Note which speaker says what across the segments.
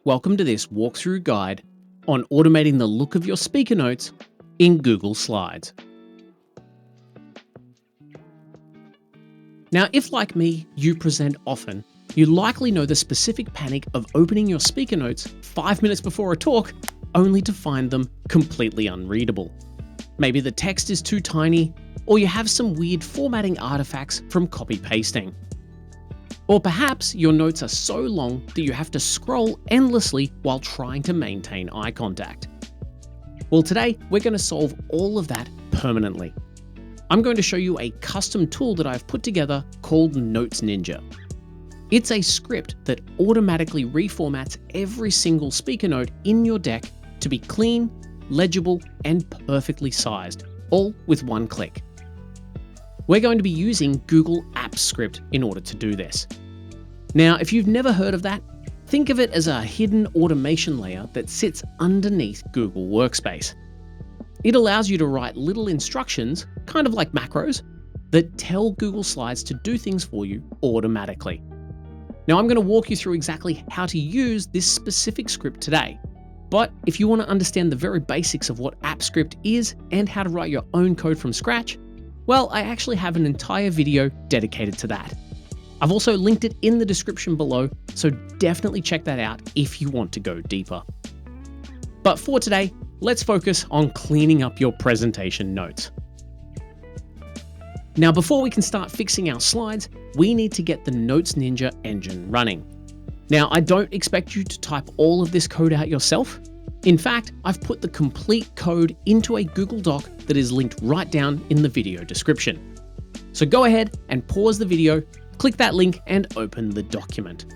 Speaker 1: Welcome to this walkthrough guide on automating the look of your speaker notes in Google Slides. Now, if like me, you present often, you likely know the specific panic of opening your speaker notes 5 minutes before a talk, only to find them completely unreadable. Maybe the text is too tiny, or you have some weird formatting artifacts from copy-pasting. Or perhaps your notes are so long that you have to scroll endlessly while trying to maintain eye contact. Well, today we're going to solve all of that permanently. I'm going to show you a custom tool that I've put together called Notes Ninja. It's a script that automatically reformats every single speaker note in your deck to be clean, legible, and perfectly sized, all with one click. We're going to be using Google Apps Script in order to do this. Now, if you've never heard of that, think of it as a hidden automation layer that sits underneath Google Workspace. It allows you to write little instructions, kind of like macros, that tell Google Slides to do things for you automatically. Now, I'm going to walk you through exactly how to use this specific script today. But if you want to understand the very basics of what AppScript is and how to write your own code from scratch, well, I actually have an entire video dedicated to that. I've also linked it in the description below, so definitely check that out if you want to go deeper. But for today, let's focus on cleaning up your presentation notes. Now, before we can start fixing our slides, we need to get the Notes Ninja engine running. Now, I don't expect you to type all of this code out yourself. In fact, I've put the complete code into a Google Doc that is linked right down in the video description. So go ahead and pause the video, click that link and open the document.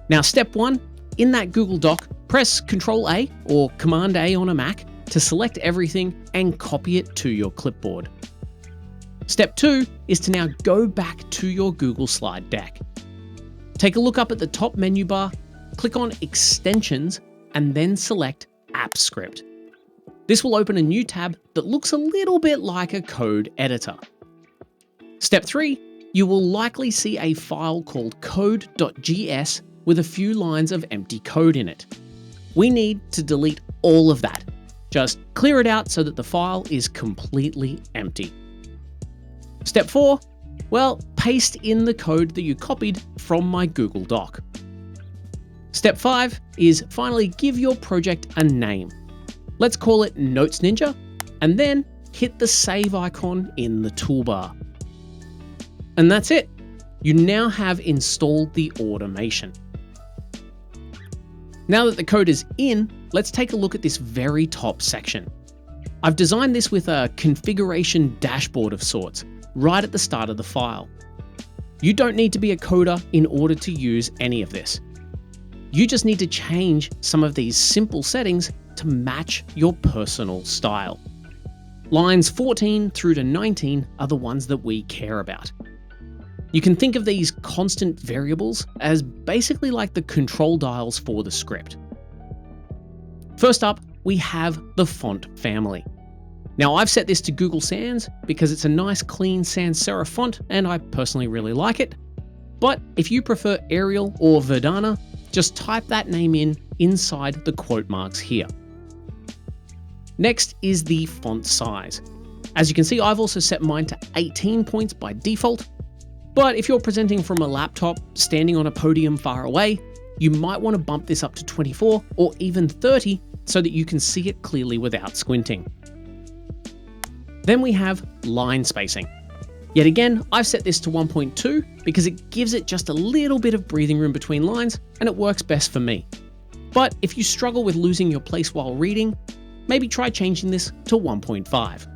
Speaker 1: Now, step 1, in that Google Doc, press Ctrl-A or Command-A on a Mac to select everything and copy it to your clipboard. Step 2 is to now go back to your Google slide deck. Take a look up at the top menu bar, click on Extensions, and then select AppScript. This will open a new tab that looks a little bit like a code editor. Step 3, you will likely see a file called code.gs with a few lines of empty code in it. We need to delete all of that. Just clear it out so that the file is completely empty. Step 4, well, paste in the code that you copied from my Google Doc. Step 5 is finally give your project a name. Let's call it Notes Ninja, and then hit the save icon in the toolbar. And that's it. You now have installed the automation. Now that the code is in, let's take a look at this very top section. I've designed this with a configuration dashboard of sorts, right at the start of the file. You don't need to be a coder in order to use any of this. You just need to change some of these simple settings to match your personal style. Lines 14 through to 19 are the ones that we care about. You can think of these constant variables as basically like the control dials for the script. First up, we have the font family. Now, I've set this to Google Sans because it's a nice clean sans serif font and I personally really like it. But if you prefer Arial or Verdana, just type that name in inside the quote marks here. Next is the font size. As you can see, I've also set mine to 18 points by default. But if you're presenting from a laptop, standing on a podium far away, you might want to bump this up to 24 or even 30 so that you can see it clearly without squinting. Then we have line spacing. Yet again, I've set this to 1.2 because it gives it just a little bit of breathing room between lines and it works best for me. But if you struggle with losing your place while reading, maybe try changing this to 1.5.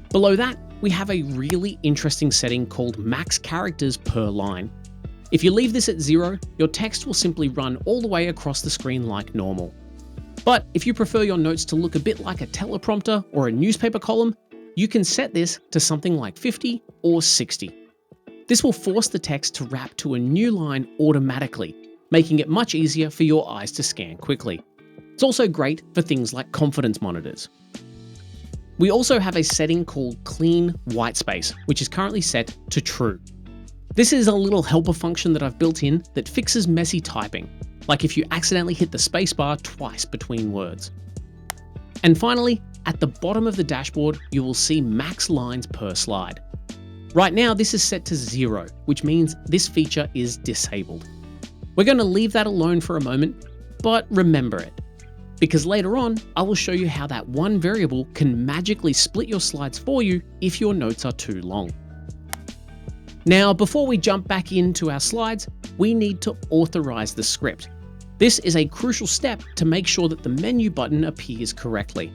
Speaker 1: Below that, we have a really interesting setting called max characters per line. If you leave this at 0, your text will simply run all the way across the screen like normal. But if you prefer your notes to look a bit like a teleprompter or a newspaper column, you can set this to something like 50 or 60. This will force the text to wrap to a new line automatically, making it much easier for your eyes to scan quickly. It's also great for things like confidence monitors. We also have a setting called Clean Whitespace, which is currently set to True. This is a little helper function that I've built in that fixes messy typing. like if you accidentally hit the spacebar twice between words. And finally, at the bottom of the dashboard, you will see max lines per slide. Right now, this is set to 0, which means this feature is disabled. We're going to leave that alone for a moment, but remember it, because later on, I will show you how that one variable can magically split your slides for you if your notes are too long. Now, before we jump back into our slides, we need to authorize the script. This is a crucial step to make sure that the menu button appears correctly.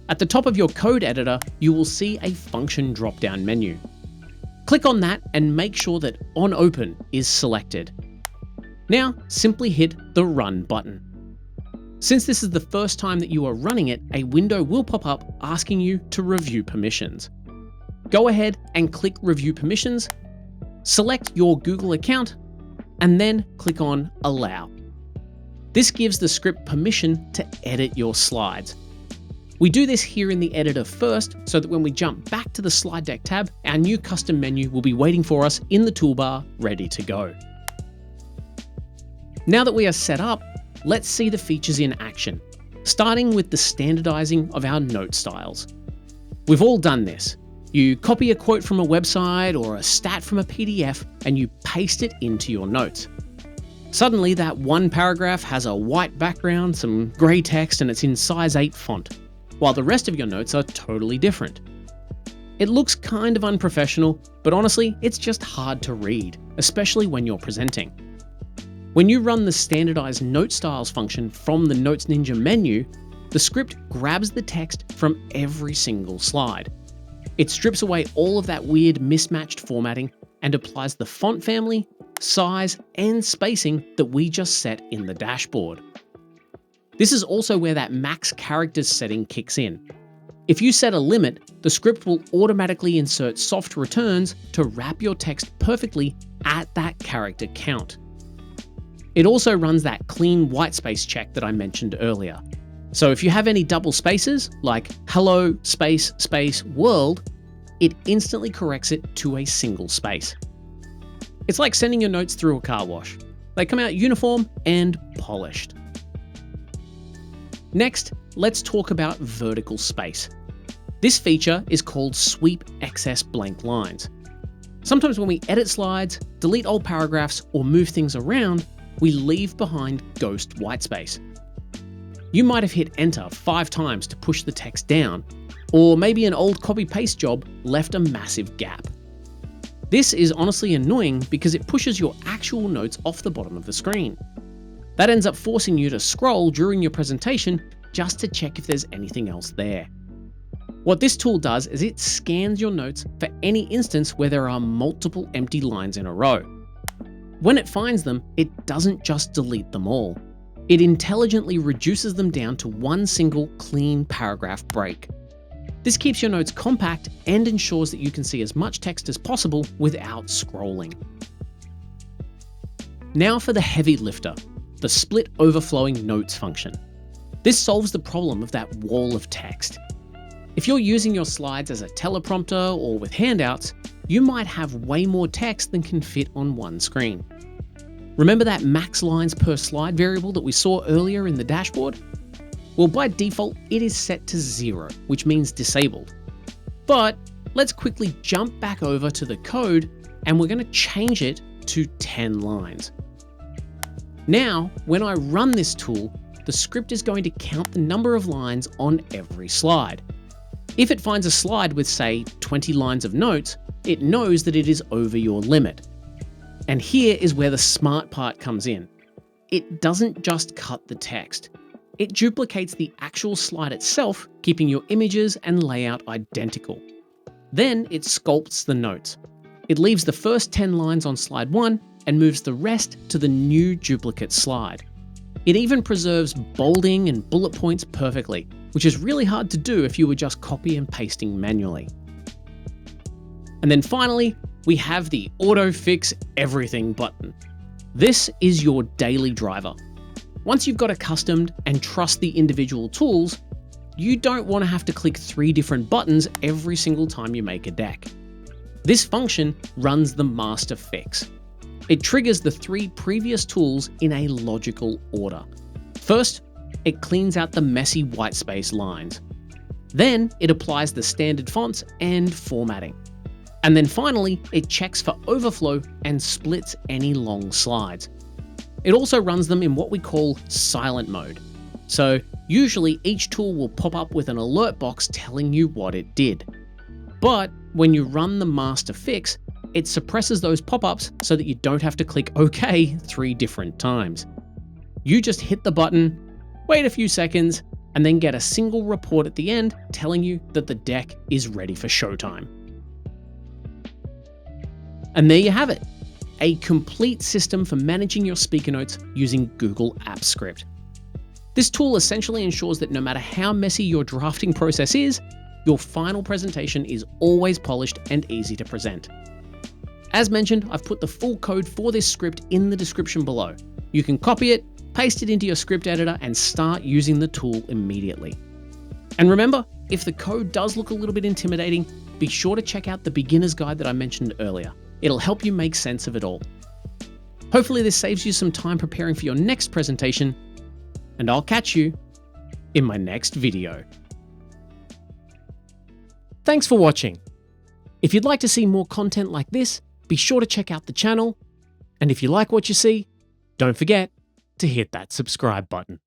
Speaker 1: At the top of your code editor, you will see a function drop-down menu. Click on that and make sure that On Open is selected. Now, simply hit the Run button. Since this is the first time that you are running it, a window will pop up asking you to review permissions. Go ahead and click Review Permissions, select your Google account, and then click on Allow. This gives the script permission to edit your slides. We do this here in the editor first, so that when we jump back to the slide deck tab, our new custom menu will be waiting for us in the toolbar, ready to go. Now that we are set up, let's see the features in action, starting with the standardizing of our note styles. We've all done this. You copy a quote from a website or a stat from a PDF and you paste it into your notes. Suddenly that one paragraph has a white background, some grey text, and it's in size 8 font, while the rest of your notes are totally different. It looks kind of unprofessional, but honestly, it's just hard to read, especially when you're presenting. When you run the Standardise Note Styles function from the Notes Ninja menu, the script grabs the text from every single slide. It strips away all of that weird mismatched formatting and applies the font family, size, and spacing that we just set in the dashboard. This is also where that max characters setting kicks in. If you set a limit, the script will automatically insert soft returns to wrap your text perfectly at that character count. It also runs that clean whitespace check that I mentioned earlier. So if you have any double spaces, like hello, space, space, world, it instantly corrects it to a single space. It's like sending your notes through a car wash. They come out uniform and polished. Next, let's talk about vertical space. This feature is called Sweep Excess Blank Lines. Sometimes when we edit slides, delete old paragraphs, or move things around, we leave behind ghost whitespace. You might have hit enter 5 times to push the text down, or maybe an old copy-paste job left a massive gap. This is honestly annoying because it pushes your actual notes off the bottom of the screen. That ends up forcing you to scroll during your presentation just to check if there's anything else there. What this tool does is it scans your notes for any instance where there are multiple empty lines in a row. When it finds them, it doesn't just delete them all. It intelligently reduces them down to one single clean paragraph break. This keeps your notes compact and ensures that you can see as much text as possible without scrolling. Now for the heavy lifter, the split overflowing notes function. This solves the problem of that wall of text. If you're using your slides as a teleprompter or with handouts, you might have way more text than can fit on one screen. Remember that max lines per slide variable that we saw earlier in the dashboard? Well, by default, it is set to 0, which means disabled. But let's quickly jump back over to the code and we're going to change it to 10 lines. Now, when I run this tool, the script is going to count the number of lines on every slide. If it finds a slide with, say, 20 lines of notes, it knows that it is over your limit. And here is where the smart part comes in. It doesn't just cut the text. It duplicates the actual slide itself, keeping your images and layout identical. Then it sculpts the notes. It leaves the first 10 lines on slide 1 and moves the rest to the new duplicate slide. It even preserves bolding and bullet points perfectly, which is really hard to do if you were just copy and pasting manually. And then finally, we have the Auto Fix Everything button. This is your daily driver. Once you've got accustomed and trust the individual tools, you don't want to have to click 3 different buttons every single time you make a deck. This function runs the master fix. It triggers the 3 previous tools in a logical order. First, it cleans out the messy whitespace lines. Then, it applies the standard fonts and formatting. And then finally, it checks for overflow and splits any long slides. It also runs them in what we call silent mode. So usually each tool will pop up with an alert box telling you what it did. But when you run the master fix, it suppresses those pop-ups so that you don't have to click OK 3 different times. You just hit the button, wait a few seconds, and then get a single report at the end telling you that the deck is ready for showtime. And there you have it, a complete system for managing your speaker notes using Google Apps Script. This tool essentially ensures that no matter how messy your drafting process is, your final presentation is always polished and easy to present. As mentioned, I've put the full code for this script in the description below. You can copy it, paste it into your script editor, and start using the tool immediately. And remember, if the code does look a little bit intimidating, be sure to check out the beginner's guide that I mentioned earlier. It'll help you make sense of it all. Hopefully this saves you some time preparing for your next presentation, and I'll catch you in my next video. Thanks for watching. If you'd like to see more content like this, be sure to check out the channel, and if you like what you see, don't forget to hit that subscribe button.